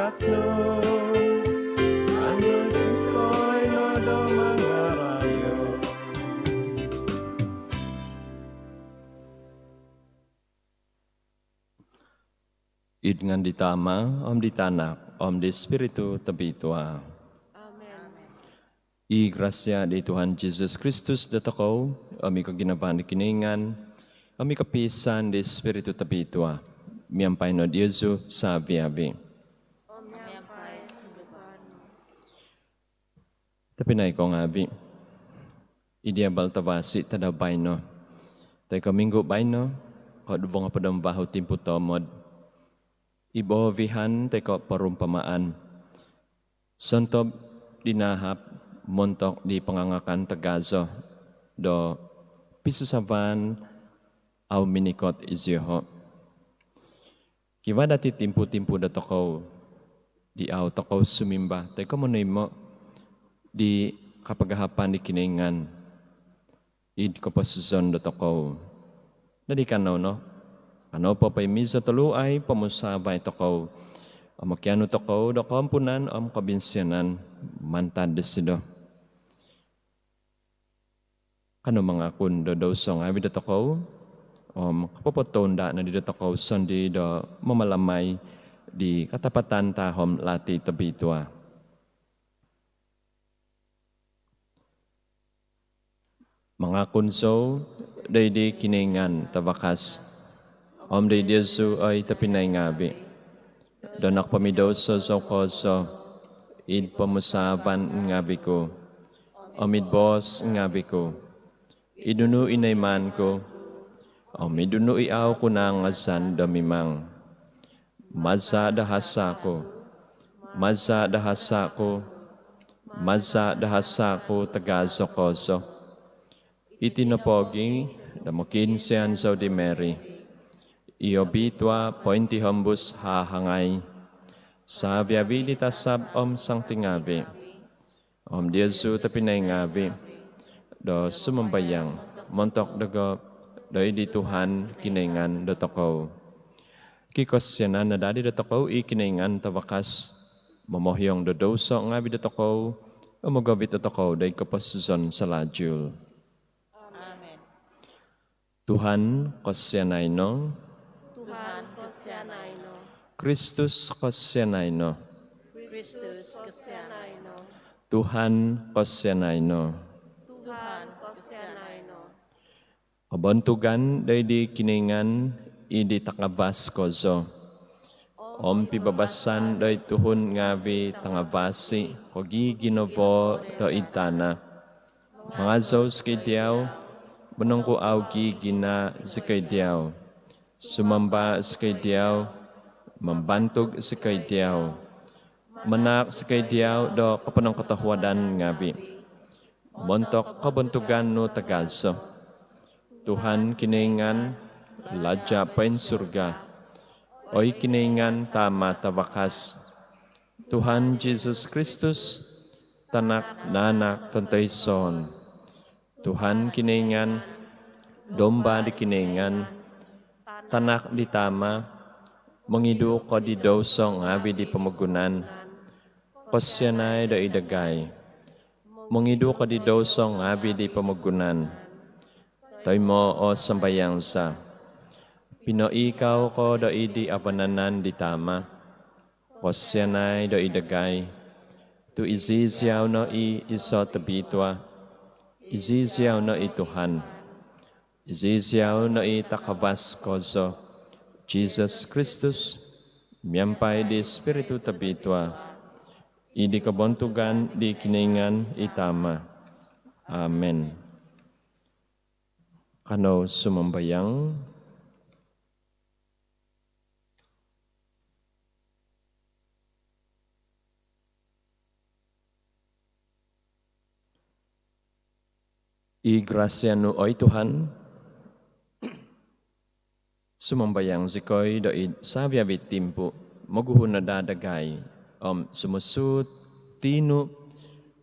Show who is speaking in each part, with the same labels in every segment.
Speaker 1: tatlo. Ano sikoy no do mangarayo. Id ngan ditama, om ditanak, om di Espiritu tabitwa.
Speaker 2: Amen.
Speaker 1: I grasya di Tuhan Yesus Kristus datakaw, ami kaginabahan di kiningan, ami kapisan di Espiritu tabitwa. Miyampay no Diyoso sa biyabi.
Speaker 2: Omiampay sumubano.
Speaker 1: Tapinay ko nga bi. Idiabal tabasi tadabay no. Tay kaminggo bay no. Kadubong nga padambaho timpo tomod. Ibovihan tay ko parumpamaan. Santob dinahap montok di pangangakan tagazo. Do pisusavan au minikot izyoho. Kiwa dati timpu-timpu da takaw di au takaw sumimba. Tay ko mo di kapagahapan di kiningan. Id ko pa suzon da takaw. Dadi kanaw no? Ano pa pa'y misa taluay pamusabay takaw. Amakyano takaw da kampunan am kabinsyanan mantad desido. Kano mga kundo daw song abi da takaw? Kapapotonda na di da takaw sandi da mamalamay di katapatan tahom lati tabitwa. Mga kunso, day di kiningan tabakas. Om day Diyoso ay tapinay ngabi. Donak pamidoso so koso, id pamusaban ngabi ko. Omid bos ngabi ko. Idunu inayman ko. Omidunu iaw ko na ngasan damimang. Maza dahasa ko. Maza dahasa ko. Maza dahasa ko tagaso koso. Itinapogi, damukin siyan so di Mary. Iobitwa pointi hambus hahangay. Sa biabili tasab om sang tingabi. Om Diyoso tapinay ngabi. Do sumambayang, montok dago, doy di Tuhan kiningan do takaw. Kikosyanan na dadi do takaw ikiningan tawakas. Mamohyong do doso ngabi do takaw. Umagabit do takaw day kapasuzon sa lajul. Tuhan kosyanay no.
Speaker 2: Tuhan kasyanay no.
Speaker 1: Kristus kosyanay no.
Speaker 2: Kristus kasyanay no.
Speaker 1: Tuhan kosyanay no.
Speaker 2: Tuhan kasyanay no.
Speaker 1: Kabuntugan day di kiningan idi takabas kozo. Om pibabasan day tuhun ngabi tangabasi kogi ginovo do itana. Mga zos kidiyaw menungku augi gina sekay diyaw. Sumamba sekay diyaw, membantug sekay diyaw. Menak sekay diyaw do kapanang katahwadan ngabi. Montok kabuntugan no tagaso. Tuhan kiningan, ladya pain surga. Oy kiningan tama tawakas. Tuhan Jesus Kristus, tanak nanak tantay son. Tuhan kiningan, domba di kiningan, tanak di tama, mengidu ko di dosong abi di pamagunan, kosyanay da idagay, mengidu ko di dosong abi di pamagunan, toy mo o sambayang sa, pino ikaw ko da idi apananan di tama, kosyanay da idagay, tu izizyaw no i iso tabitwa, izizyaw na ituhan. Izizyaw na itakabas kozo. Jesus Kristus, miyampay di Espiritu tabitwa. Idi kabuntugan di kiningan itama. Amen. Kano sumambayang. Igrasya no oy Tuhan, sumambayang sikoy doid sa biabit timpo, maguhon na dadagay, sumusut, tino,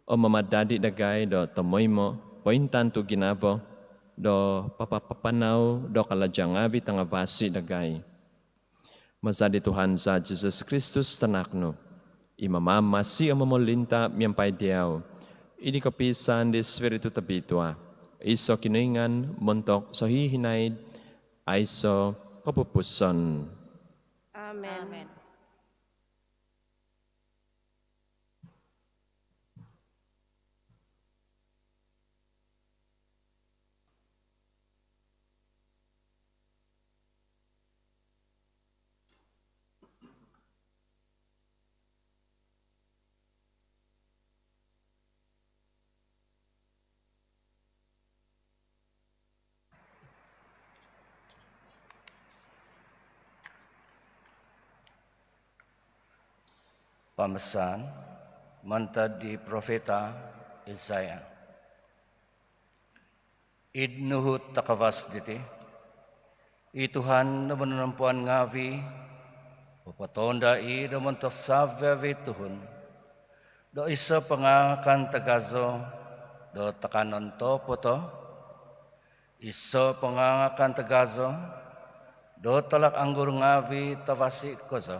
Speaker 1: mamadadi dagay do tamoy mo, pointan to ginabo, do papapapanaw, do kaladyang abit ang abasi dagay. Masadi Tuhan sa Jesus Kristus tanakno, imamama si amamolinta miyampai diaw. Idi kapisan di Espiritu Tabitua. Iso kinuingan montok so hihinaid aiso kapupuson.
Speaker 2: Amen.
Speaker 3: Pamasan mantad di Profeta Isaiah. Idnuhut takawas diti, ituhan na manunampuan ngavi, papatonda i da mantok savyavi tuhun, do isa pangangakan tagazo, do takanon to poto, isa pangangakan tagazo, do talak anggur ngavi tawasi kozo,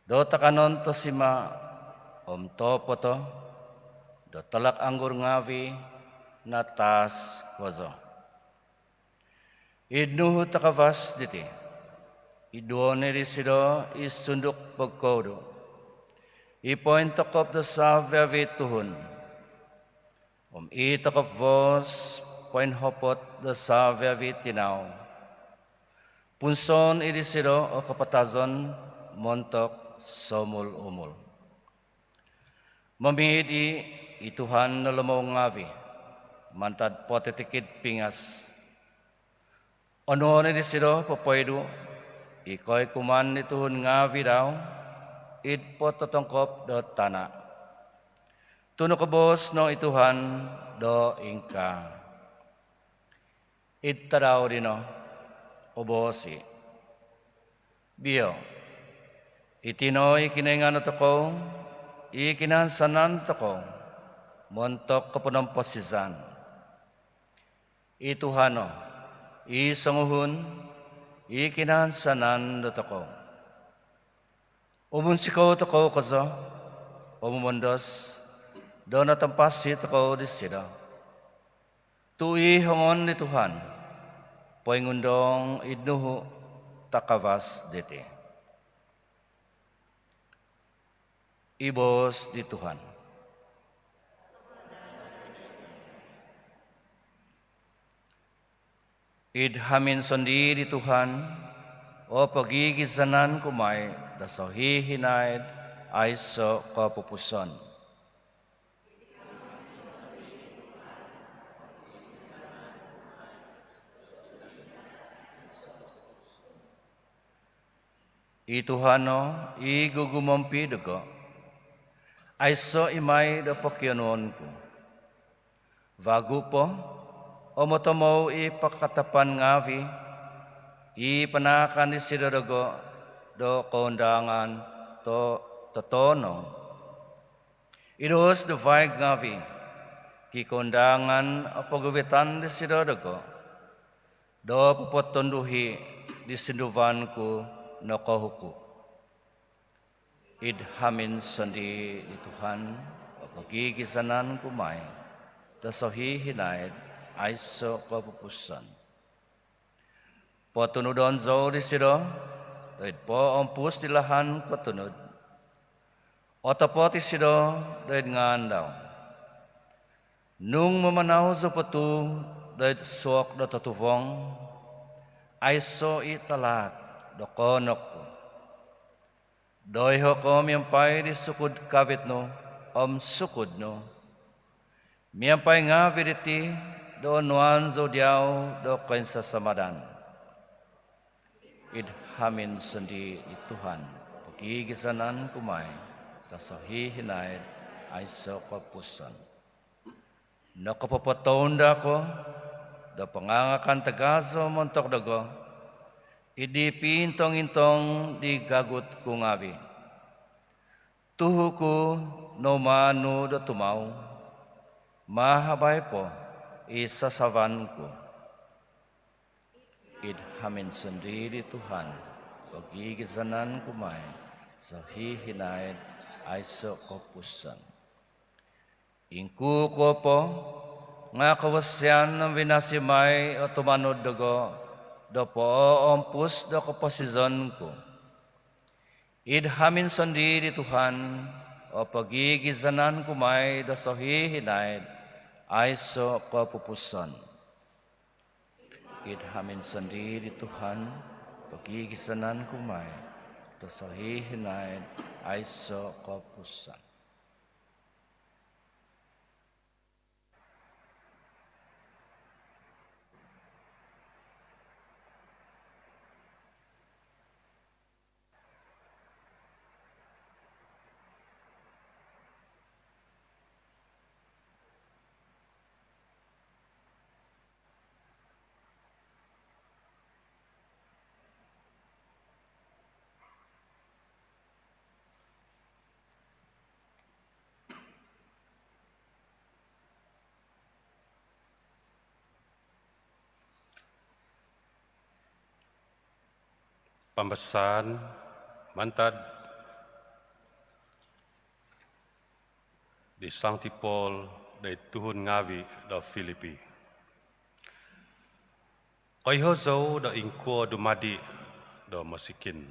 Speaker 3: do takanon to sima om to poto, do talak anggur ngavi natas kozo. Idnuhu takavas diti, iduone di sido isunduk pagkodo, ipoin takop da savyavi tuhun, om itakop vos poin hopot da savyavi tinaw, punson idi sido o kapatazon montok somul umul. Mamihidi ituhan na lamaw ngavi, mantad potetikid pingas. Ono ni sido papaydo, ikoy kuman nituhun ngavi daw, id pototongkop do tana. Tunukabos no ituhan do ingka. Id tadaw dino, obosi. Biyo, itinoy kinaingan toko, ikinansanan toko, montok kapunang posizan. Ituhano, isanguhun, ikinansanan toko. Umunsikaw toko kazo, umumundos, do natampasi toko disida. Tui hongon ni Tuhan, poingundong idnuhu takavas diti. Ibos di Tuhan. Idhamin sondi di Tuhan, o pagigisanan kumay, daso hihinaid, aiso kapupuson. Ituhano, igugumampi dugo, aiso imay da pokyanon ko. Vagu po, o motomo ipakatapan ngavi, ipanakan ni sirodago do kaundangan to totono. Idos do vaig ngavi, ki kaundangan o pagawitan ni sirodago, do papotonduhi di sinduvan ko no kahuku. Idhamin sandi di Tuhan, pagigisanan kumay, dasohi hinaid, aiso kapupusan. Potunudon zo di sido, dahil po ompus di lahan kotunod. Otapoti sido, dahil ngandaw. Nung mamanaw zo patu, dahil suok do tatuvong, aiso italat, do konok po. Doy hokom yampay di sukud kavit no, sukud no. Miyampay nga viditi, do nuan zo diaw, do kainsa samadan. Idhamin sendi di Tuhan, pagigisanan kumay, tasohi hinaid, aiso kapusan. Nakapapatonda ko, do pangangakan tagaso montok dago, idi pintong-intong di gagut kungavi. Tuhuku no manu do tumaw, mahabay po isasavan ko. Idhamin sendiri Tuhan, pagigisanan kumay, so hihinaid ay so kopusan. Ingku ko po, nga kawasyan ng vinasimay o tumanod dago, do po ompus do kaposizon ko. Idhamin sandi di Tuhan, o pagigizanan kumay do so hihinaid ay so kopupusan. Idhamin sandi di Tuhan, pagigizanan kumay do so hihinaid ay so kopusan.
Speaker 4: Pambasan mantad di Sancti Paul dari Tuhun Ngawi da Filipi. Kaihozo da ingkuo dumadi da masikin.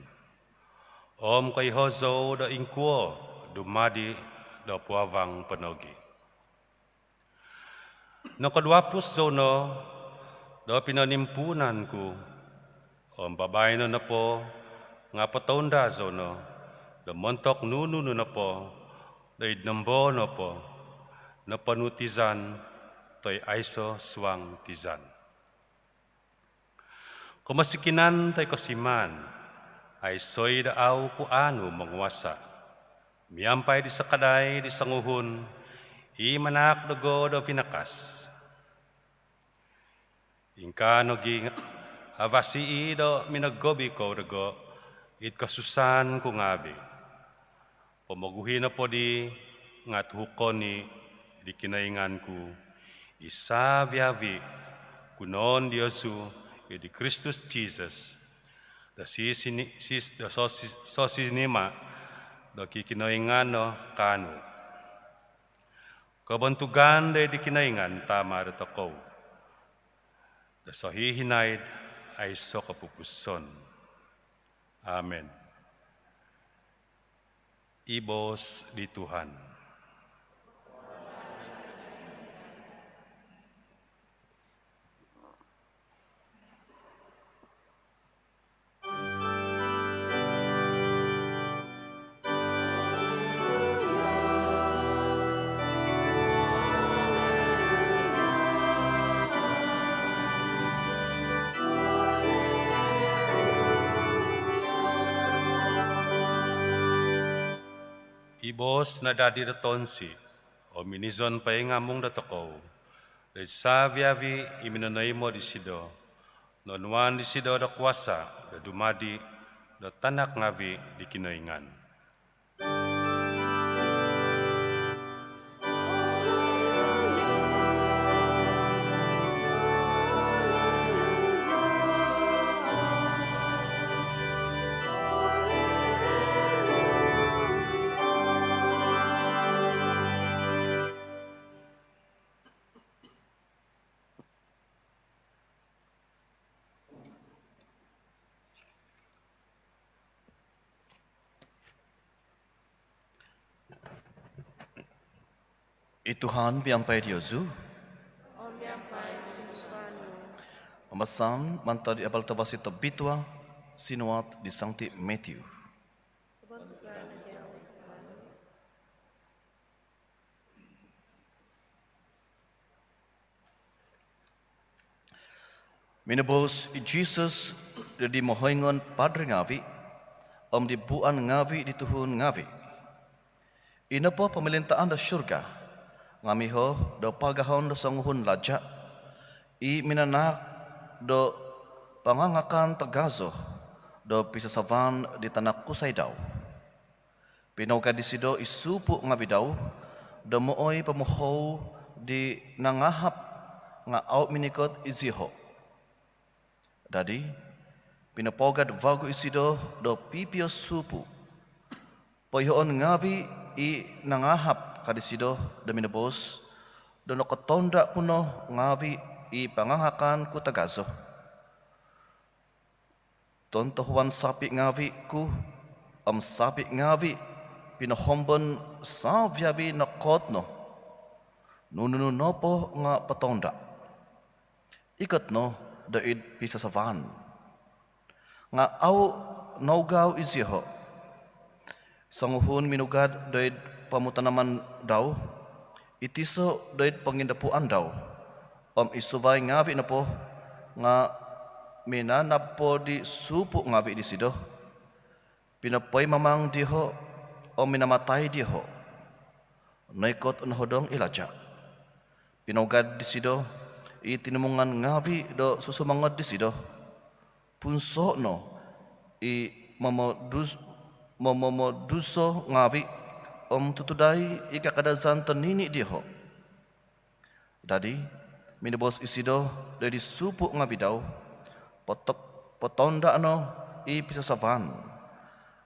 Speaker 4: Om kaihozo da ingkuo dumadi da puawang penogi. No kaduapus zono da pinanimpunanku Om babay na po, nga patonda zono, da montok nunu na po, da idnambo na po, na panutizan, to'y aiso swang tizan. Kumasikinan to'y kasiman, ay soy da aw ku anu mangwasa. Miyampay di sakaday di sanguhun, imanak dago da pinakas. Ingka nogi avasi do minagobi ko dago it kasusan ko ngabi. Pamaguhin na po di ngat hukoni di kinaingan ku isa viavi kunon Diosu di Kristus Jesus da sosinima do kikinaingan no kanu. Kabantugan da di kinaingan tama da takaw. Da sahihinaid ay so kapupuson. Amen. Ibos di Tuhan. Ibos na dadi da tonsi, o minizon pa ngamong da toko, da sa viavi iminanay mo di sido, nonuan di sido da kuasa, da dumadi, da tanak ngavi di kinaingan.
Speaker 5: Tuhan biampai Diozu.
Speaker 2: Om biampai Susanu.
Speaker 5: Pembasan mantap di abal tabasi tabitua sinuat di Sancti Matthew. Minabos Jesus di mohoingon padre ngavi, om di buan ngavi di Tuhun ngavi. Ina po pemerintahan da syurga, ngamiho do pagahon do sanguhun lajak, i minanak do pangangakan tagazo do pisasavan di tanah kusay daw. Pinoga di sido isupu ngavidaw, do mooy pamuho di nangahap nga out minikot iziho. Dadi, pinapogad vago isido do pipio supu, Poyhoon ngawi I nangahap kadisido daminabos dono ketonda kuno ngawi I pangangakan ku tagazo. Tontohuan sapi ngawi ku sapi ngawi pinohombon savyabi na kotno nununu nopo nga patonda. Ikat no daid pisasavan nga au naugaw isiho. Sanguhun minugad daid pamutanaman daw, itiso daid pangindapuan daw, isuvay ngawi na po, nga minanap po di supo ngawi di sido, pinapay mamang diho, minamatay diho, naikot unhodong ilaja. Pinugad di sido, itinumungan ngawi do susumangad di sido, punso no, momoduso ngawi tutuday ikakadazan tanini diho. Dadi minibos isido dari supu ngawi daw potonda no pisasavan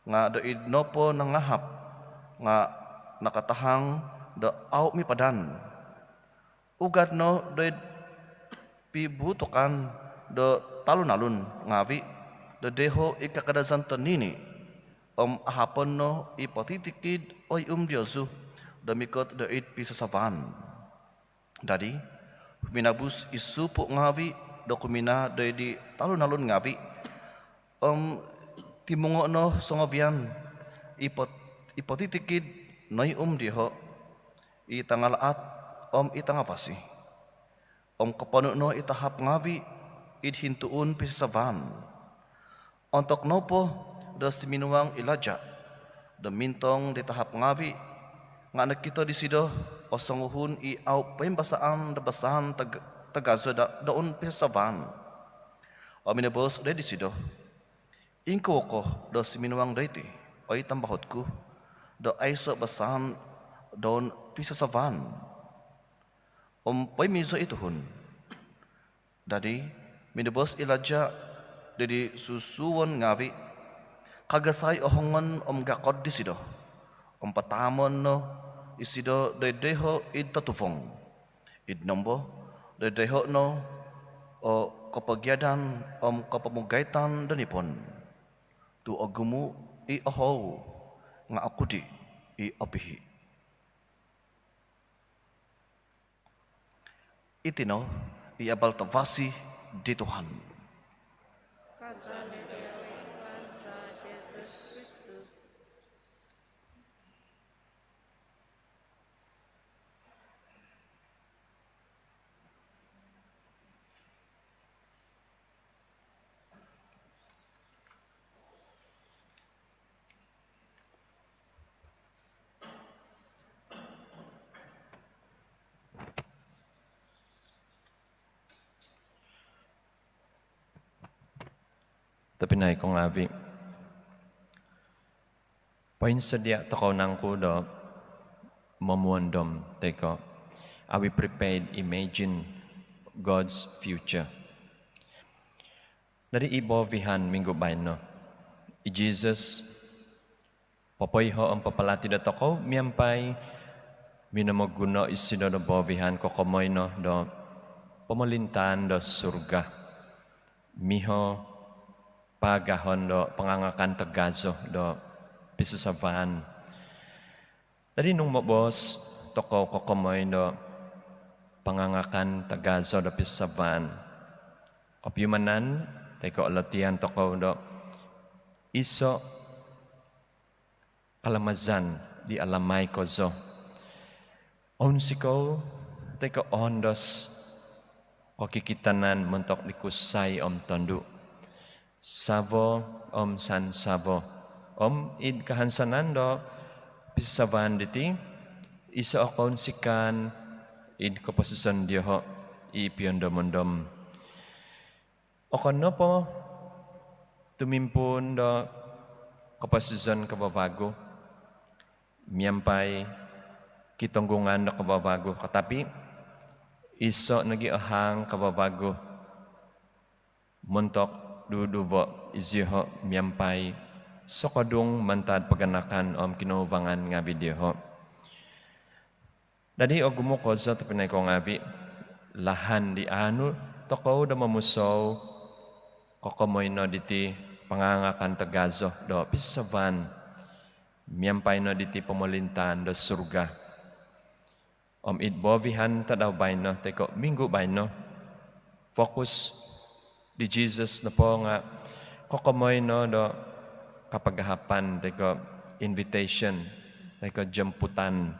Speaker 5: nga doid nopo nangahap nga nakatahang da au mi padan ugad no doid pibutukan do talun-alun ngawi do deho ikakadazan tanini ahapon no ipatitikid oy Diosu damikot dait pisasavan. Dadi minabus isupo ngawi do kumina doy di talun-alun ngawi timungo no songovian ipatitikid noy diho itangalaat itangavasi kapano no itahap ngawi idhintuun pisasavan ontok nopo da siminuang ilaja da mintong di tahap ngawi nga nakita di sido osanguhun au pembasaan da basahan tagazo da daun pisasavan minabos da di sido ingko ko da siminuang daiti ay tambahotku da aiso basahan daun pisasavan paymizo ituhun dadi minabos ilaja dari susuwon ngawi kagasay ohongon gakod di sido patamon no isido deho id tatufong id nombo deho no kapagyadan kapamugaitan danipon tu agumu oho nga akudi apihi itino abal tavasi di Tuhan.
Speaker 1: Tapi naik kong abi. Poin sedia toko nangku do memuandom teko. Are we prepared imagine God's future? Dari ibo vihan minggu baino. Jesus papoyho ang papalati da toko miampay minamagguno isido do bovihan kokomoy no do pamalintan do surga. Miho pagahon do pangangakan tagazo do pisasavan. Dari nung mabos toko kokomoy do pangangakan tagazo do pisasavan. Opyumanan teko latihan toko do iso kalamazan di alamay kozo. Onsiko teko ondos kokikitanan mentok dikusay tondu. Savo san savo id kahansanan do pisasavan diti isa akon sikan id kapasusan diho ipiondomondom okon no po tumimpun do kapasusan kababago miampay kitonggungan do kababago katapi iso nagiahang kababago montok duduvo iziho miampay sokadung mantad paganakan kinuvangan nga video. Dadi gumukozo to pinay ko ngabi lahan di anu toko da mamusaw kokomoy no diti pangangakan tagazo do pisavan miyampay no diti pamalintan do surga. Itbovihan tadaw bay no teko minggu bay no fokus di Jesus na po nga kokomoy no do kapagahapan teko invitation teko jemputan.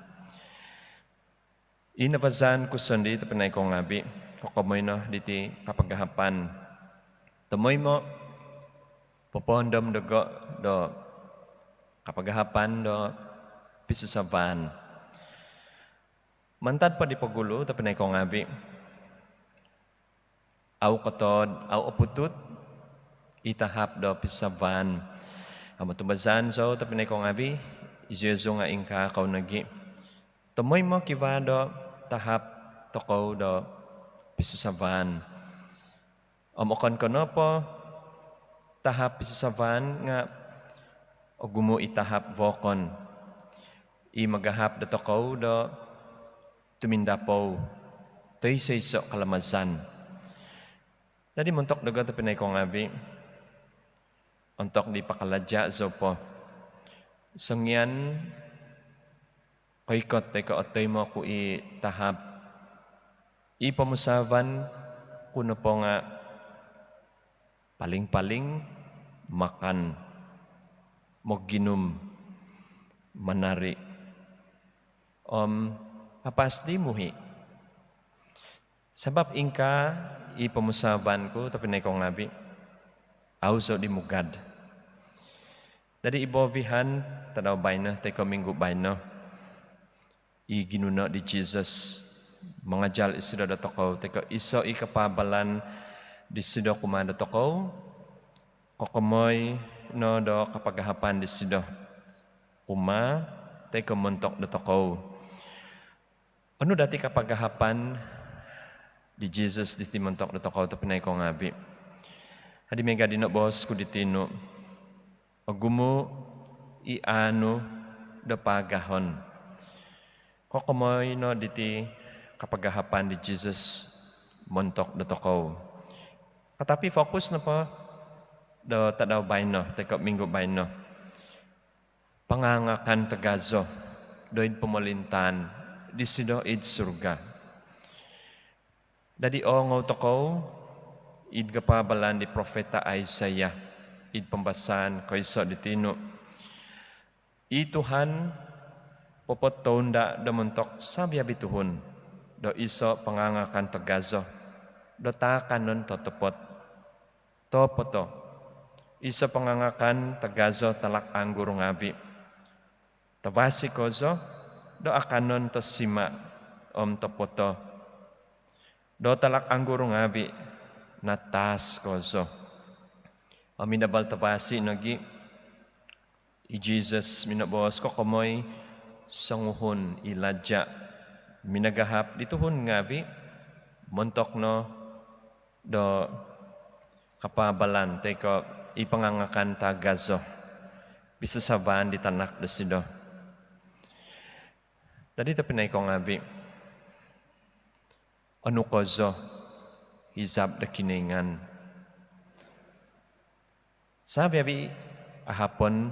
Speaker 1: Inabazan ko sandi ito pinay ko ngabi kokomoy no diti kapagahapan tumoy mo popondom do kapagahapan do pisasavan mantad pa di pagulo ito pinay ko ngabi aw katod aw oputut itahap do pisasavan amatubazan so ito pinay ko ngabi izuzo nga ingka kaw nagi tumoy mo kivado tahap toko do pisasavan. Okon ko no po tahap pisasavan nga gumu itahap vokon. Magahap do toko do tumindapo. To'y sayso kalamazan. Nadi muntok daga to pinay ko ngabi. Untok di pakaladya zo po. Sangyan kaikot teka otoy mo ku itahap. Ipamusavan kuno po nga paling-paling makan moginum manari. Papas di muhi. Sabab ingka ipamusavan ko tapi na ko ngabi. Auzo di mugad. Dari ibovihan tadaw bay na teka minggu bay na. Ginuno di Jesus mangajal isido da tokaw teka iso ikapabalan di sido kumanda tokaw kokomoy no do kapagahapan di sido kuma teka montok da tokaw ano dati kapagahapan di Jesus di timontok da tokaw to pinay ko ngabi hadi mega dino bos ku ditino agumo iano da pagahon kokomoy no diti kapagahapan di Jesus montok do tokaw. Katapi fokus na po do tadaw bay no, teka minggu bay no. Pangangakan tagazo doin pemalintan di sido id surga. Dadi ongaw tokaw id kapabalan di profeta Isaiah id pembasan kaysa ditino. Tuhan popotonda do mentok sabya bituhun do iso pangangakan tagazo do takanon totopot topoto iso pangangakan tagazo talak anggur ngabi tawasi kozo do akanon to sima topoto do talak anggur ngabi natas kozo aminabal tawasi nagi i Jesus minabos kokomoy sanguhon iladya minagahap dituhon ngabi montok no do kapabalan teko ipangangakan tagazo pisasaban di tanak do sido dadi to pinay ko ngabi anu kozo hizab da kiningan sabi abi ahapon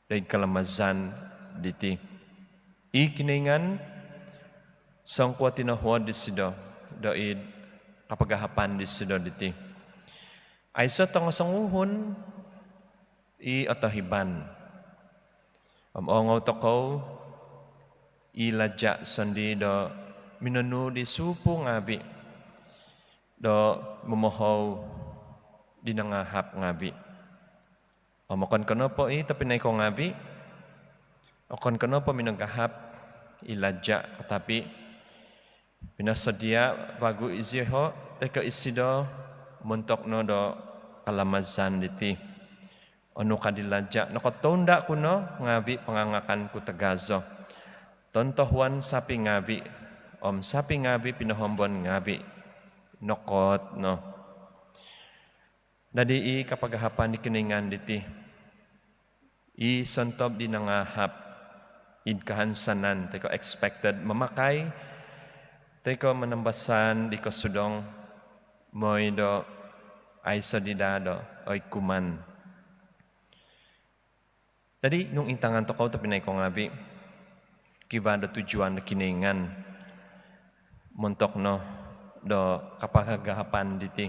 Speaker 1: dain kalamazan diti ikiningan sangkwa tinahwa di sido doid kapagahapan di sido diti ay so tong sanguhon otahiban ongaw tokaw iladya sandi do minunu di supo ngabi do memohaw di nangahap ngabi makon kono po tapi nay ko ngabi okon kono po minagahap iladya tapi pinasadia bago iziho teka isido montok no do kalamazan diti ono kadiladya nakotonda kuno ngabi pangangakan ku tagazo tontohuan sapi ngabi sapi ngabi pinahombon ngabi nokot no dadi kapagahapan di kiningan diti I santob di nangahap id kahansanan teko expected memakai teko menambasan di kasudong moy do ay sadidado ay kuman. Jadi nung intangan toko tapi naik kong abi kiba ada tujuan na kiningan montok no do kapagagahapan diti.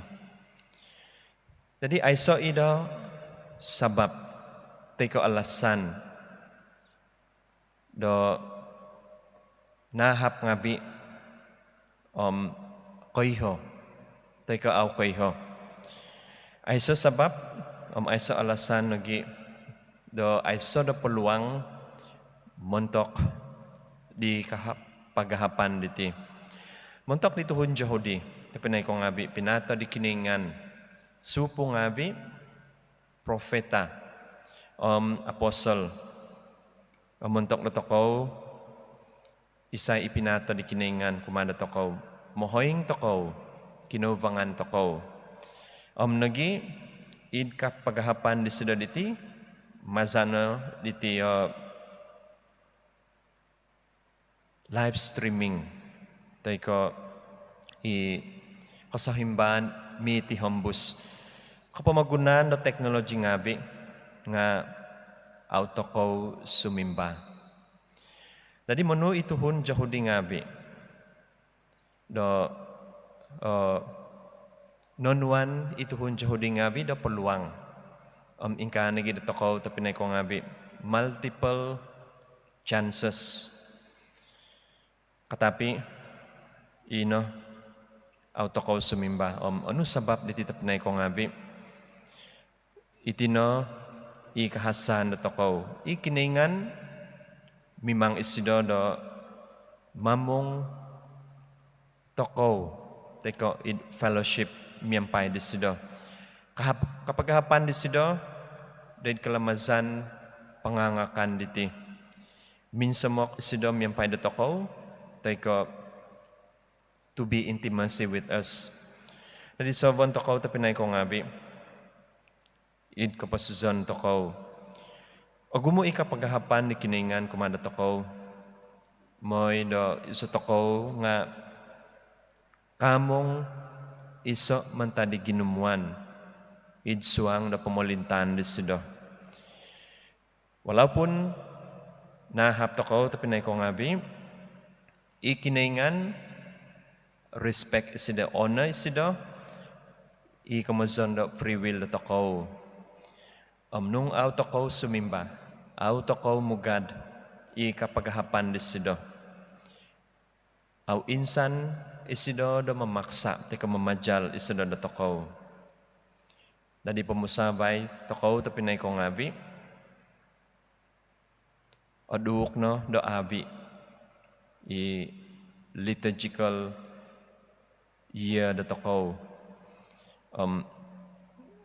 Speaker 1: Jadi aiso ido sabab teko alasan do nahap ngabi koiho teko au koiho. Aiso sabab aiso alasan lagi do aiso do peluang montok di pagahapan diti. Montok dituhun Yahudi, tapi naik kong abi pinato di kiningan supu ngabi profeta apostol montok do tokaw isay ipinato di kiningan kumanda tokaw mohoing tokaw kinuvangan tokaw nagi id ka pagahapan di sida diti mazano diti live streaming tayo kasahimban miti hombus kapamagunan do technology ngabi nga auto ko sumimba. Jadi menu ituhun Yahudi ngabi do nonuan ituhun Yahudi ngabi do peluang ingka nagi do toko tapi naik ko ngabi multiple chances katapi ino auto ko sumimba ano sabab di titap na ko ngabi itino ikahasan do toko ikiningan mimang isido do mamong toko teko fellowship miyampay di sido kapagahapan di sido dahil kalamazan pangangakan diti minsamok isido miyampay do toko teko to be intimacy with us. Jadi sobon tokaw tapi naik ko ngabi. Id kapasizon tokaw. Agumo ika pagahapan ni kiningan kumanda tokaw. Moy do iso tokaw nga kamong iso mantadi ginumuan. Id suang na pamulintan di sido. Walaupun nahap tokaw tapi naik ko ngabi. Ikiningan respect isida honor isida ikamazon do free will do takaw nung au takaw sumimba au takaw mugad ikapagahapan isida au insan isida do mamaksa tika mamajal isida do takaw dadi pamusabay takaw tapi naik ko ngabi aduk no do abi liturgical year da takaw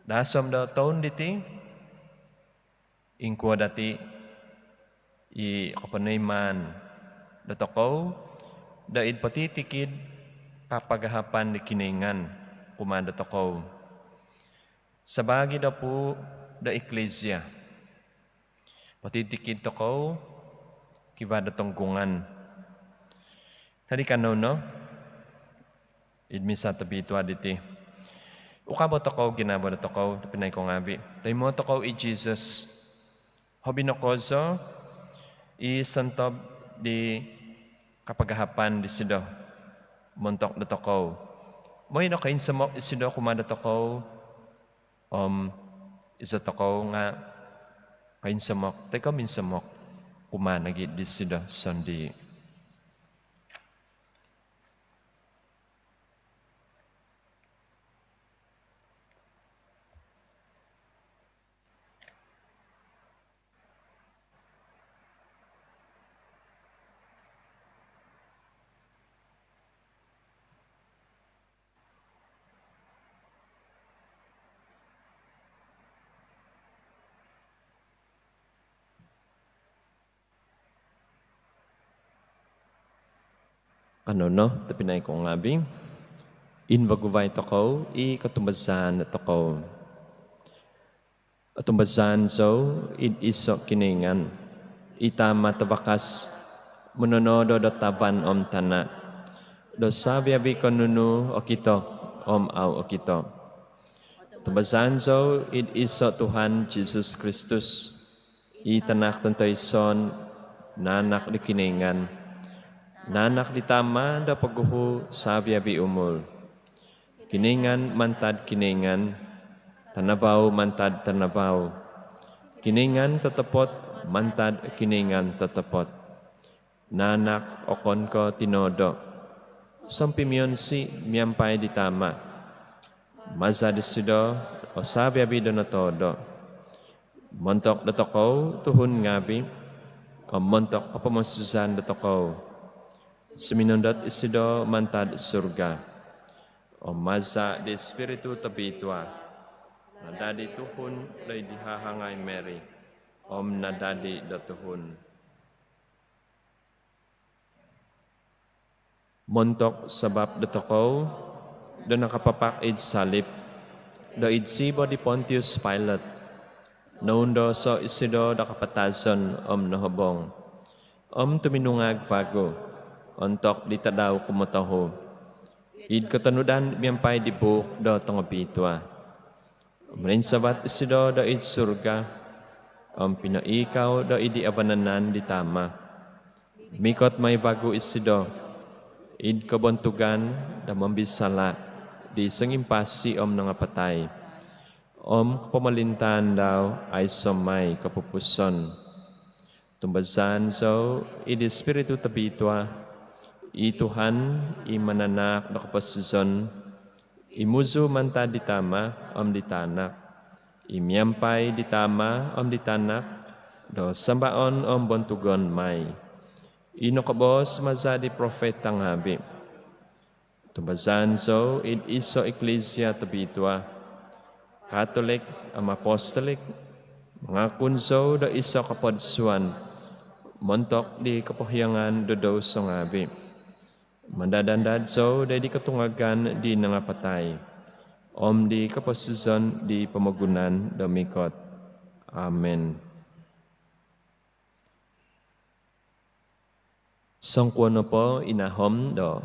Speaker 1: dasam da taon diti ingkwa dati kapanayman da takaw daid patitikid kapagahapan di kiningan kumanda takaw sabagi da po da eklesia patitikid takaw kibada tungkungan. Tadi kano no, idmisa tabi ito aditi. Ukabot ako ginabot ako tapi naik ko ngabi. Tayo mo ako Jesus. Hobi na kozo isantob di kapagahapan di sido. Montok na ako. Moy na kain samok isido kumada ako. Isa ako nga kain samok. Tayo min samok kumanagi di sido sandi. Kanono, tapi naik ko ngabi. Invaguvay takaw, ikatumbasan takaw. Atumbasan so id iso kiningan. Itama tabakas menonodo do taban om tana. Do sabiabi konunu okito om au okito. Atumbasan so id iso Tuhan Jesus Kristus. Itanak tantoy son nanak di kiningan. Nanak di tama da paguhu sabiabi umul. Kiningan mantad kiningan, tanabaw mantad tanabaw. Kiningan tetepot mantad kiningan tetepot. Nanak okon ko tinodo. Sampimion si miyampay di tama. Maza di sido o sabiabi do na todo. Montok datokaw tuhun ngabi o montok papamususan datokaw. Suminundot isido mantad surga. O maza di espiritu tabitwa, nadadi tuhun day dihahangay Mary, om nadadi datuhun. Montok sabab datokaw, do nakapapak id salip, do id sibo di Pontius Pilate, naundo so isido da kapatason om nahobong, om tuminungag vago, ontok di tadaw kumataho. Id katanudan miyampay di buk do tongopitwa. Marin sabat isido do id surga. Ang pinaikaw do idi abananan di tama. Mikot may bago isido. Id kabontugan da mambisala. Di sangimpasi om patay. Om pamalintan daw ay somay kapupuson. Tumbasan so id espiritu tabitwa. Ituhan imananak na kapasison, imuzo manta di tama om di tanak, imyampay di tama om di tanak, do sambaon om bontugon may. Inokabos maza di profetang habi. Tumbasan so id iso eklesia tabitwa, Katolik am apostolik, mga kunso do iso kapodsuan, montok di kapohyangan do do songabi. Mandadandad so day di katungagan di nangapatay. Om di kaposison di pamagunan damikot. Amen. Sangkuano po inahom do.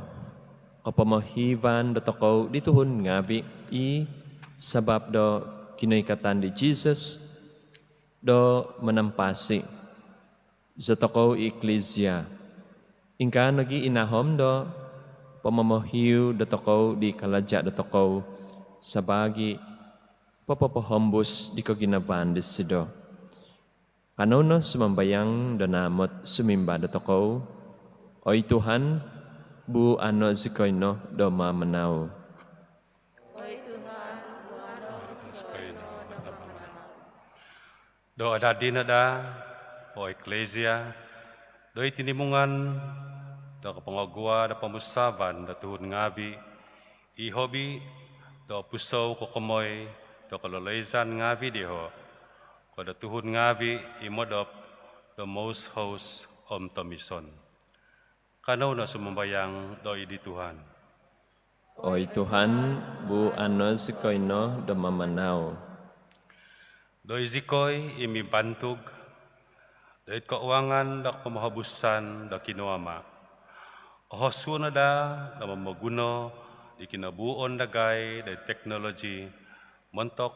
Speaker 1: Kapamahivan do toko dituhun ngabi i sabab do kinaikatan di Jesus do manampasi. Sa toko eklesia. Ingka nagi inahom do pamamahiw do toko di kalajak do toko sabagi papapahombus di kaginaban di sido. Kanono sumambayang do namot sumimba do toko, oy Tuhan bu ano zikoyno do mamanaw.
Speaker 2: Oy Tuhan, buano
Speaker 4: Do ada dinada o eklesia, do itinimungan do kapangagwa da pamusavan da tuhun ngavi, ihobi do pusaw kokomoy do kalolaisan ngavi diho, ko da tuhun ngavi imodop do most house om tomison. Kanaw na sumambayang do idi Tuhan.
Speaker 1: Oy Tuhan bu ano zikoyno do mamanaw.
Speaker 4: Do izikoy imibantug, do it kauangan da pamahabusan da kinuama. Ohosu na da mamaguno di kinabuon dagay da technology montok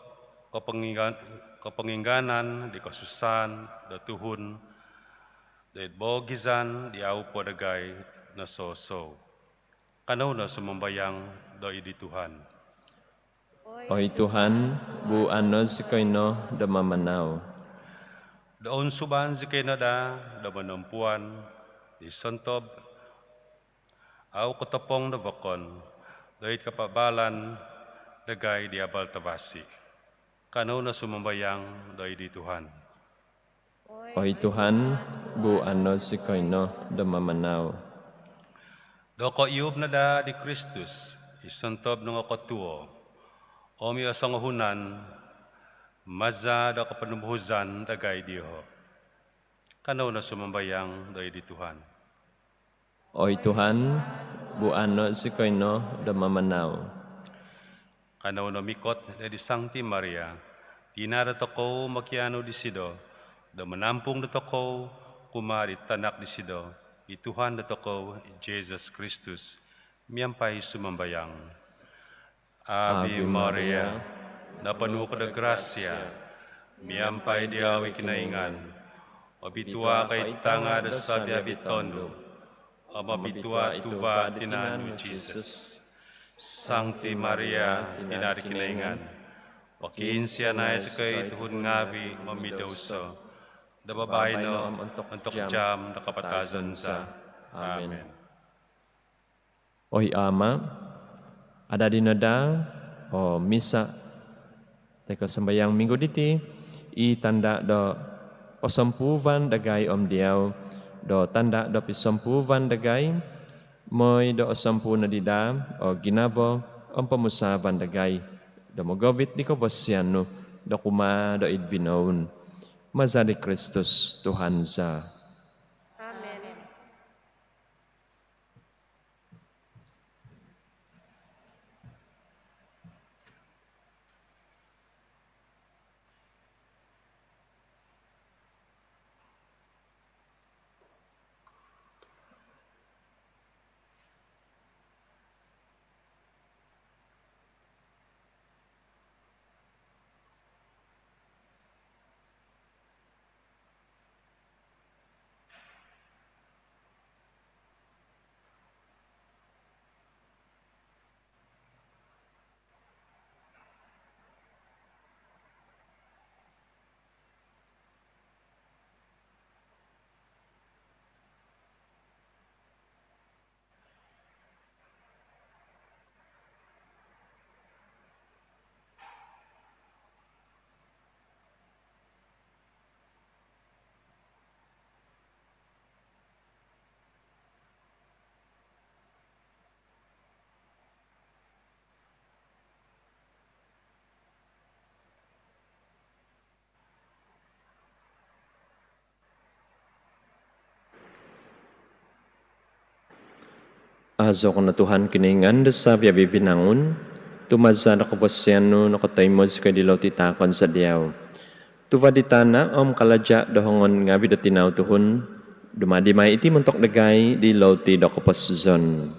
Speaker 4: kapangingganan di kasusan da tuhun da bogizan di aupo dagay na so. Kanaw na sumambayang do idi Tuhan.
Speaker 1: Oy Tuhan bu ano zikoyno do mamanaw.
Speaker 4: Doon suban zikay na da manampuan di santob au kotopong na bakon, doit kapabalan, dagay di abal tabasi. Kanaw na sumambayang, doy di Tuhan.
Speaker 1: Oy Tuhan, bu ano zikoyno do mamanaw.
Speaker 4: Doko iub na da di Kristus, isantob ng akotuo, omi asangahunan, maza da kapanumhuzan, dagay diho. Kanaw na sumambayang, doy di Tuhan.
Speaker 1: Oy Tuhan, bu ano zikoyno do mamanaw.
Speaker 4: Kanaw na mikot na di Sancti Maria, Tina da toko makiano di sido, da menampung da toko kumari tanak di sido, i Tuhan da toko Jesus Kristus, miampai sumambayang. Ave Maria, na penuh kada gracia, miampai diawi kinaingan, obitua kay tanga da sabya bitondo, omabitua tuva tinanu Jesus. Sancti Maria, tinari kinaingan, pakinsya na sakay tuhun ngavi mamidoso, da babae no antok jam da kapatazan sa. Amen.
Speaker 1: Ohi ama, ada di nada, o misa, teko sembayang minggu diti, i tanda do osampuvan dagai om diau, do tanda do pisampuvan dagai, moy do osampuna dida, o ginavo, om pamusavan dagai, do mogovit di kavosiano, do kuma do idvinaun, mazari Kristus Tuhan za.
Speaker 2: Amen.
Speaker 1: Azo na Tuhan kiningan desa biya bibinangun, tumaza na kaposyano na kataymos kay dilaw titakon sa diyaw. Tuva di tana om kalaja dohongon ngabi do tinaw tuhun, dumadimay iti muntok nagay dilaw ti do kaposyon.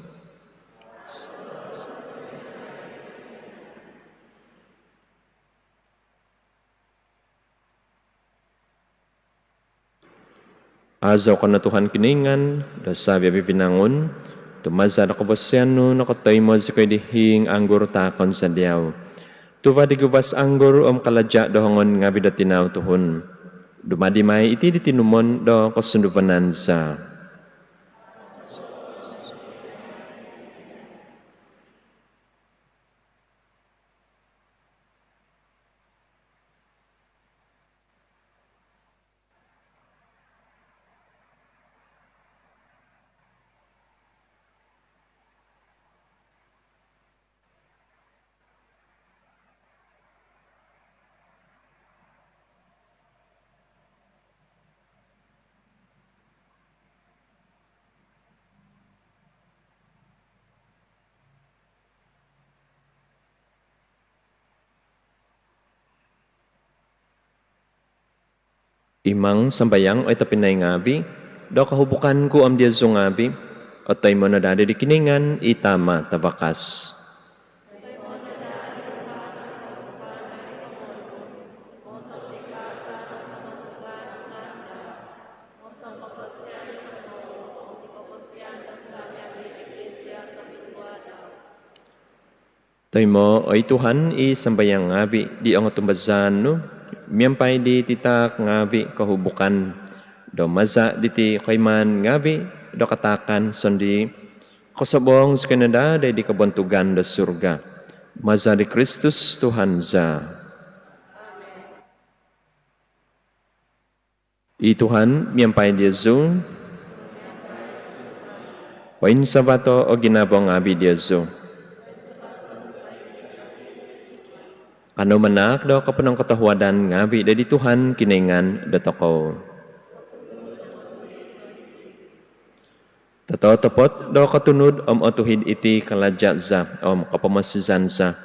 Speaker 1: Azo na Tuhan kiningan desa biya bibinangun, tumaza na kaposyano na kataymos kay dihing anggur takon sa diyaw. Tuva di gubas anggur om kalaja dohongon ngabi do tinaw tuhun. Dumadimay iti di tinumon do kasunduvanan sa. Imang sambayang o itapinay ngabi, do kahubukan ko am diya ngabi, o tayo mo na dadi di kiningan, itama tabakas. Tayo mo, o Tuhan, sambayang ngabi, di ang tumbazan, no? Miyampay di titak ngabi kahubukan, do maza di ti kayman ngabi, do katakan sondi kasabong sa Canada day di kabuntugan do surga. Maza di Kristus Tuhan za. I Tuhan miyampay di Yesu, pain sabato o ginabong ngabi di Yesu. Ano manak daw kapanang katahuadan ngabi da di Tuhan kiningan datoko. Totoo tapot daw katunod om otuhid iti kalajat za om kapamasizan za.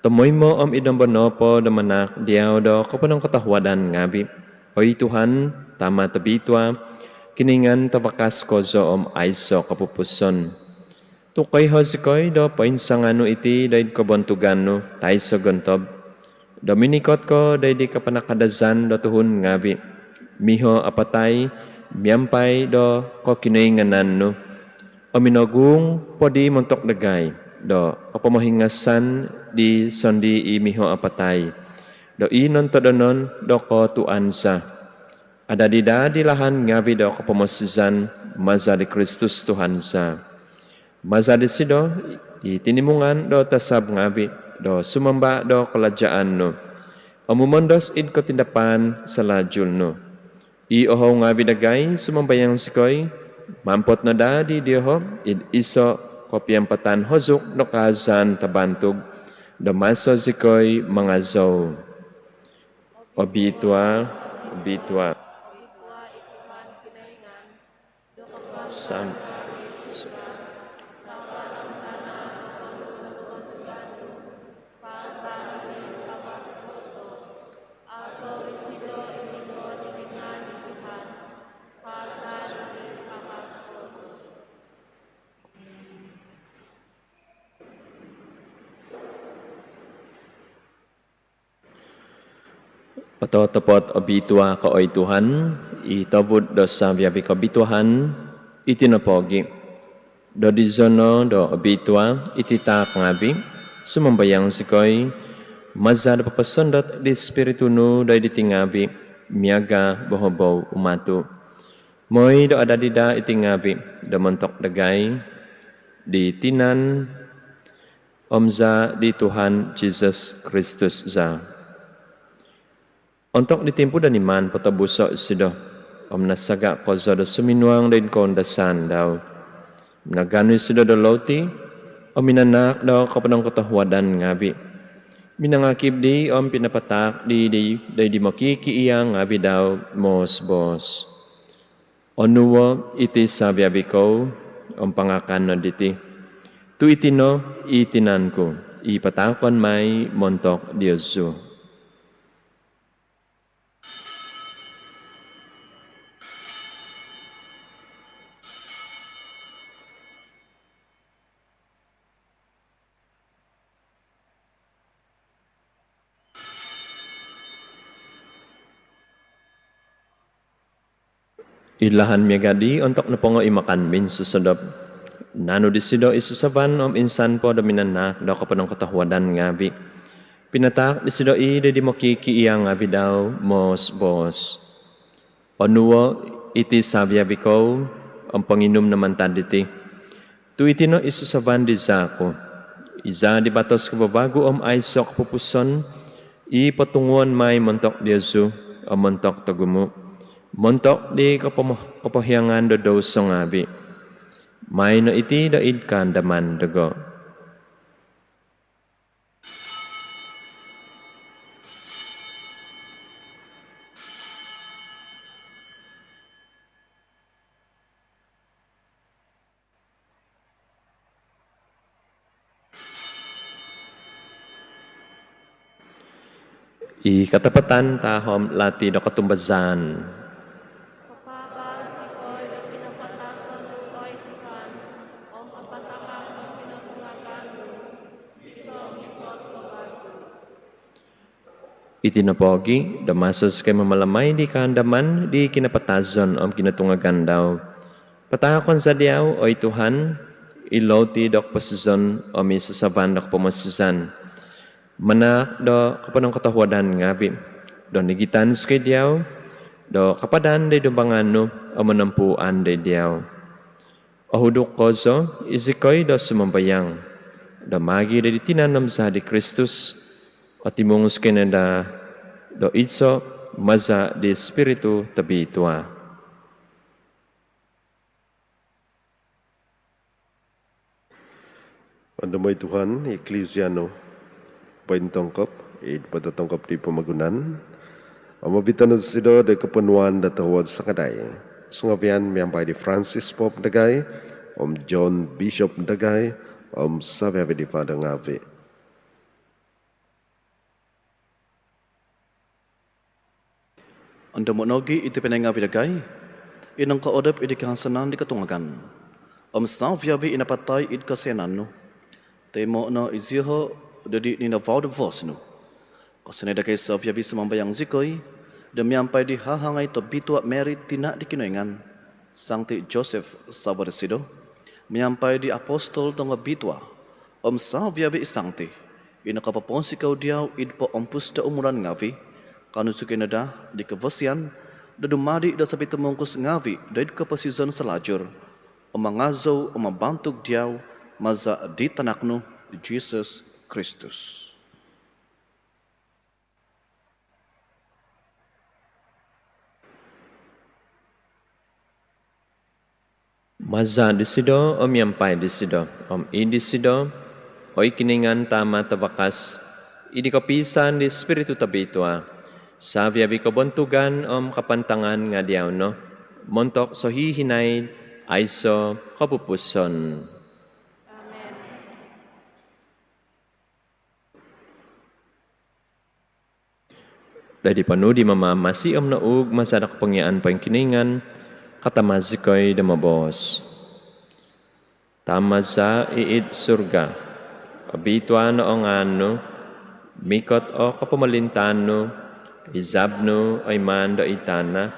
Speaker 1: Temoy mo idong bonopo damanak diaw do kapanong katahwadan ngabi. Oy Tuhan, tama tabitwa, kiningan tabakas ko zo aiso kapupuson. Tukay hosikoy do painsangano iti daid kabontugan tay so gontob. Dominikot ko daid di kapanakadazan do tuhun ngabi. Miho apatay, miyampay do ko kinainganan Ominogung podi montok dagay do kapamahingasan di sondi imiho apatay. Do inon todonon do ko tuansa. Ada di lahan ngavi do kapamosizan maza di Kristus Tuhansa. Maza di sido itinimungan do tasab ngavi do sumamba do kalajaan Omumondos id ko tindapan sa lajul I oho ngavi dagay sumambayang sikoy mampot na dadi diho id iso kopiampatan hozuk no kazan tabantog damaso sikoy mga zo. Obitwa. Sam. Patotopot obitwa ka oy Tuhan, itabud do sa biyabi kabituhan, itinapogi. Do dizono do obitwa, ititak ngabi, sumambayang sikoy, maza do papasondot di spiritu no do ditingabi, miyaga bohobaw umatu. Moy do adadida itingabi, do montok dagay, di tinan, omza di Tuhan Jesus Kristus za. Untuk ditimpu dan iman patabuso sido nasaga ko do suminuang din ko dasan daw. Naganoy sido do loti minanak daw kapanang katahwadan ngabi. Minangakib di pinapatak di makikiiyang ngabi daw mos bos. Onuwo iti sabiabi ko pangakan no diti. Tu itino itinan ko ipatakon may montok Diyosu. Ilahan miyagadi untuk napongo imakan min susedap. Nano disido isusaban insan po dominanak daw kapanong katahwadan ngabi. Pinatak disido di mokiki iyang ngabi daw mos bos. Onuwo iti sabyabi ko panginom naman taditi. Tu itino isusaban di zako. Iza di batos kababago aisok pupuson. Ipatunguan may montok Diyosu montok tagumu. Montok di kapahyangan do daw sa ngabi. May no iti daid kan daman dago. Ikatapatan tahom lati do katumbazan. Itinapogi, damasas kay mamalamay di kaandaman, di kinapatazon kinatungagan daw. Patakon sa diyaw, oy Tuhan, iloti dok pasizon isasaban dok pamasizan. Manak do kapanong katahwadan ngabi, do nigitan skay diyaw, do kapadan day dumbangano manampuan day diyaw. Ahudok kozo, isikoy do sumambayang, do magi day tinanam sa di Kristus, at imungus kinanda do itso maza di spiritu tabitua.
Speaker 6: Andamay Tuhan, Eklesiano, paintongkop, patatongkop di pamagunan, amabitan na sido de kapanuan datawad sa kaday. Sungabian miyampay di Francis Pope dagay, John Bishop dagay, sabi di Father Ngavi.
Speaker 5: Anda monogi itu penenga vidagai, inang kaodap idi kahasanan di katungagan. Savyabi inapatai id kasenanu. Temo na iziho dadi nina vauda vosnu. Kaseneda kay savyabi semambayang zikoy, demi ampai di hahangai to bitua Mary tina di kinoingan. Sankti Joseph Sabaresido, miampai di apostol tonga bitua, savyabi isangti, inakapaponsi kau diaw idpo pusta umuran ngavi, kanusukin nada di kevesian, dadumadi da sabi temungkus ngavi daid kapasizon selajur, mangazo mabantuk diaw maza di tanaknu Jesus Kristus.
Speaker 1: Maza disido yampai disido i disido kiningan tama tabakas idi kapisan di spiritu tabitua savyabi kabontugan kapantangan nga diawno montok sohihinay aiso kapupuson.
Speaker 2: Amen.
Speaker 1: Dadi panudi mamamasi naug masadak pengyaan pangkiningan katamazikoy damabos. Tamaza iid surga, abituan o ngano, mikot o kapamalintano, izabno ay man do itana,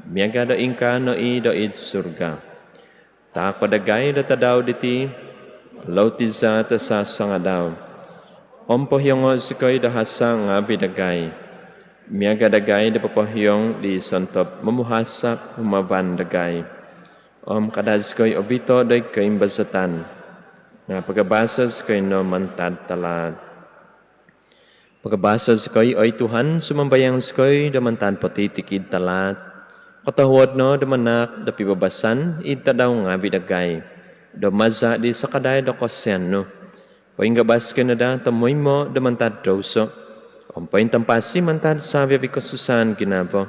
Speaker 1: miyaga do inka no i do id surga. Takpadagay do tadaw diti, lautiza ta sa sangadaw. Ompohyongo sikoy do hasang nga bidagay. Miyaga dagay da papahyong di santop mamuhasak humavan dagay. Kadaz ko'y obito day ko'y imbasatan. Nga pagabasas ko'y no mantad talat. Pagabasas ko'y oy Tuhan sumambayang ko'y da mantad patitikid talat. Katahuad no da manak da pibabasan ita daw nga bidagay. Da maza di sakaday da kosyan no. Paingabas ka na da tamoy mo da mantad doso. Pain tampasi mantad savya bikosusan ginabo.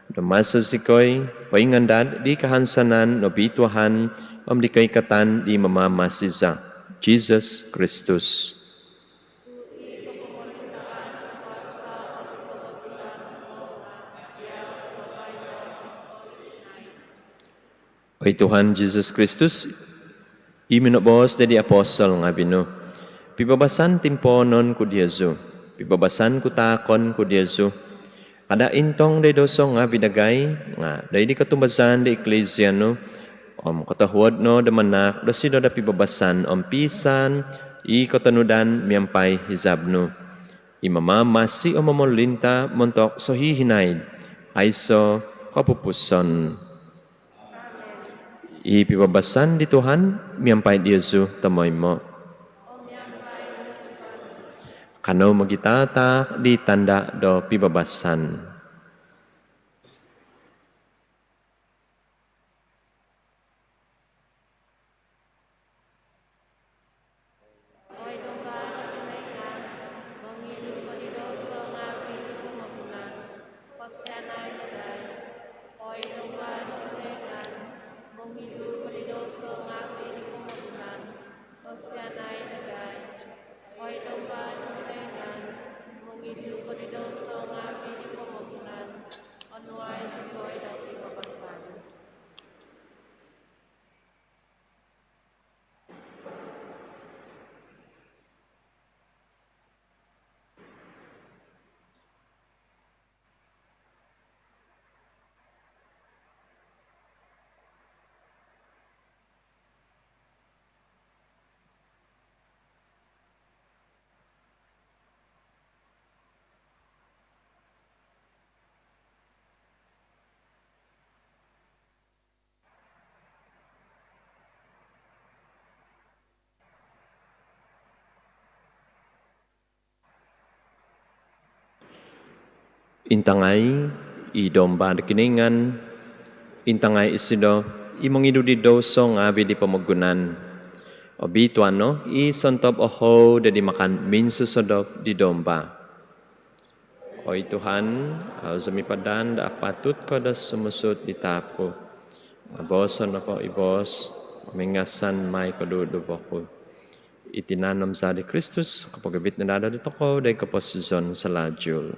Speaker 1: Damasa sikoy, paingandad di kahansanan no bituahan, di kay katan di mamamasiza. Jesus Kristus. Oy Tuhan Jesus Kristus, iminobos dari apostol nga bino. Pibabasan timponon ku Diyesu. Pibabasan ku takon ku Diyesu. Ada intong day doso nga bidagay nga day di katumbasan di eklesia no. Katahuad no damanak do sido da pibabasan pisan i katanudan miampay hizabno. Imamamasi mamolinta montok so hihinaid aiso kapupuson. Ipibabasan di Tuhan miampay Diyesu tamoy mo. Kano magitata di tanda do pibabasan.
Speaker 2: Oy domba na pinaingan, mangilu panidoso nga pili pumagunan, pasyanay nagay. Oy domba na pinaingan, mangilu panidoso nga pili pumagunan, pasyanay nagay. Oy domba na pinaingan, mangilu panidoso nga pili pumagunan, anuay sa koy daw pipabasan.
Speaker 1: Intangay, idomba da kiningan, intangay isido, imong idudido so ngabi di pamagunan. Obituan no, isontop oho da di makan minsusodop di domba. Oy Tuhan, sa mipadan da apatut ko da sumusut di tapo. Aboson na po ibos, mingasan may kadudubo ko. Itinanom sa di Kristus, kapag abit na dada dito ko, day kaposizon sa lajul.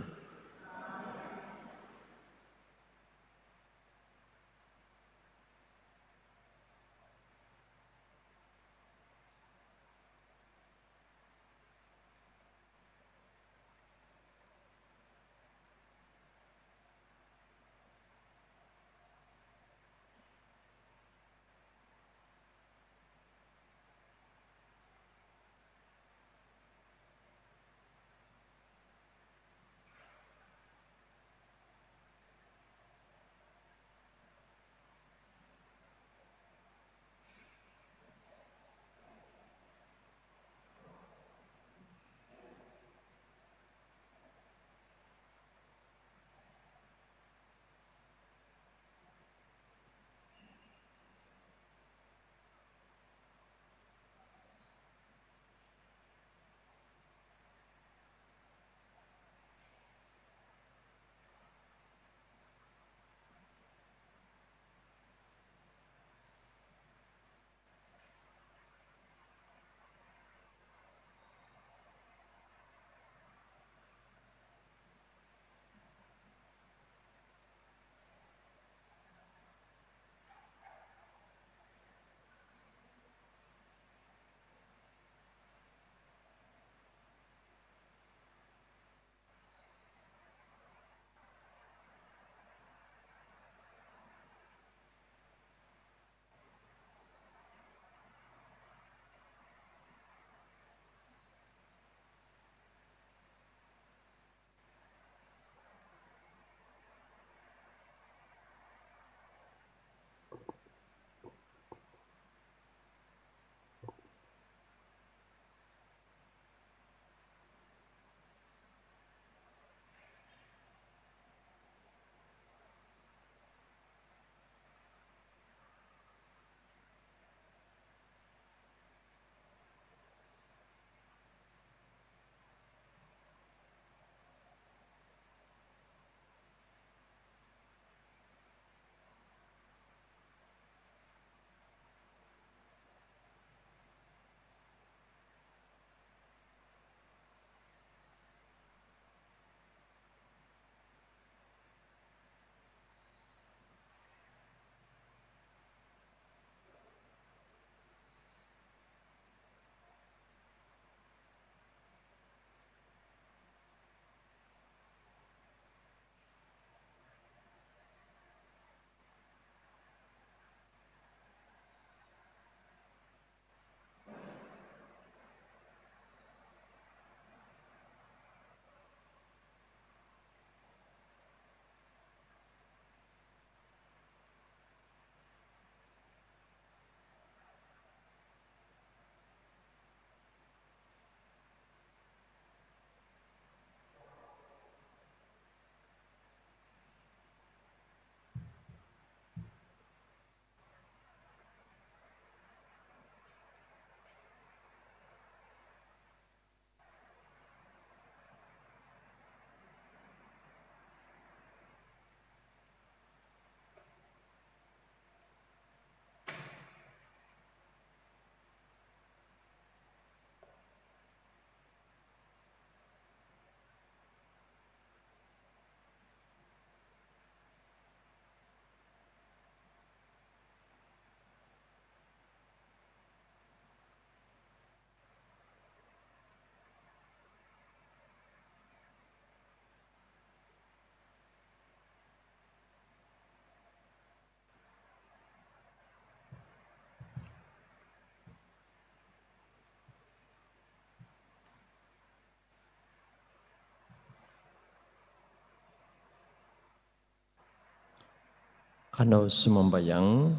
Speaker 1: Kano sumambayang.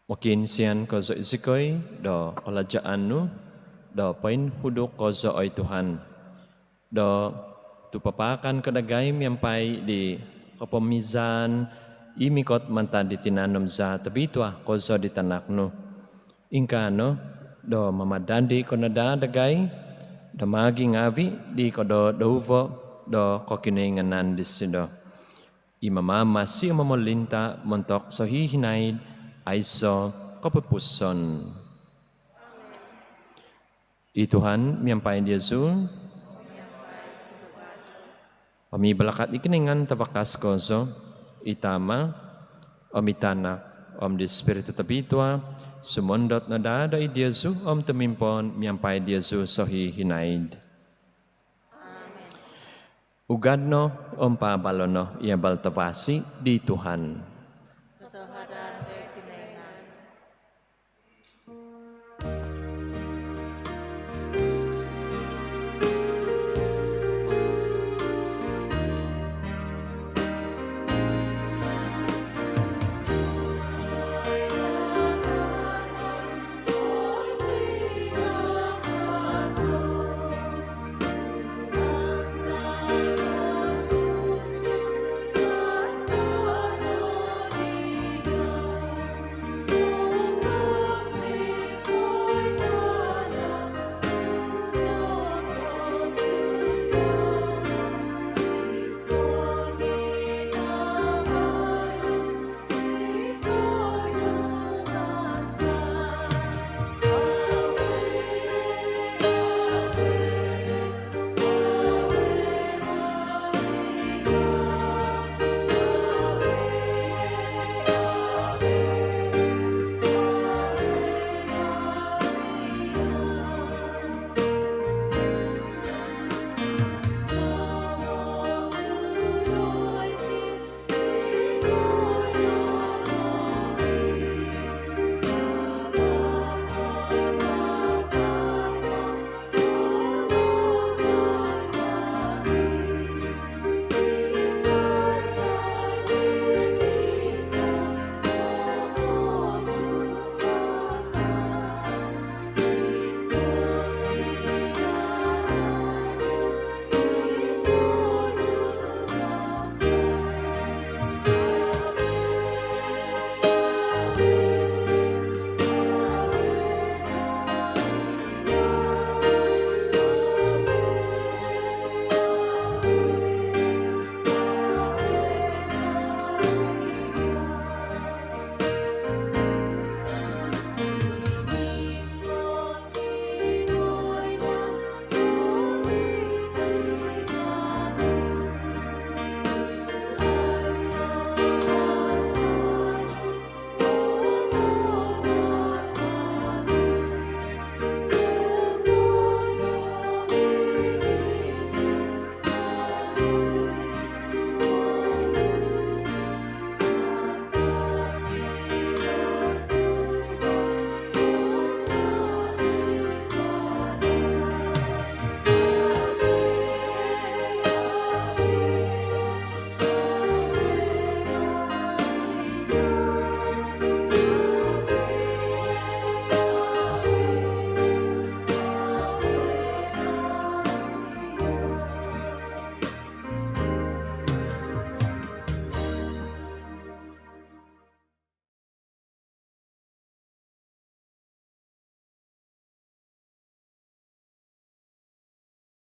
Speaker 1: Makin sian ko sa isikoy, do kalajaan no, do pain hudok ko sa oy Tuhan. Do tupapakan kadagay miyampay di kapamizan, imikot manta di tinanom sa tabitwa ko sa di tanak no. Ingka no, do mamadandi ko na dadagay, do maging avi, di ko do dovo, do kokinenganan disido. Imamama si umamolinta montok sa hihinaid, aiso kapupuson. Ituhan miyampay di Yesu. Pamibalakat ikiningan tabakas koso, itama, omitanak, om di Espiritu tabitwa, sumondot na dada di Yesu, om tumimpon miyampay di Yesu sa hihinaid. Ugadno, om pabalono, iabal tabasi di Tuhan.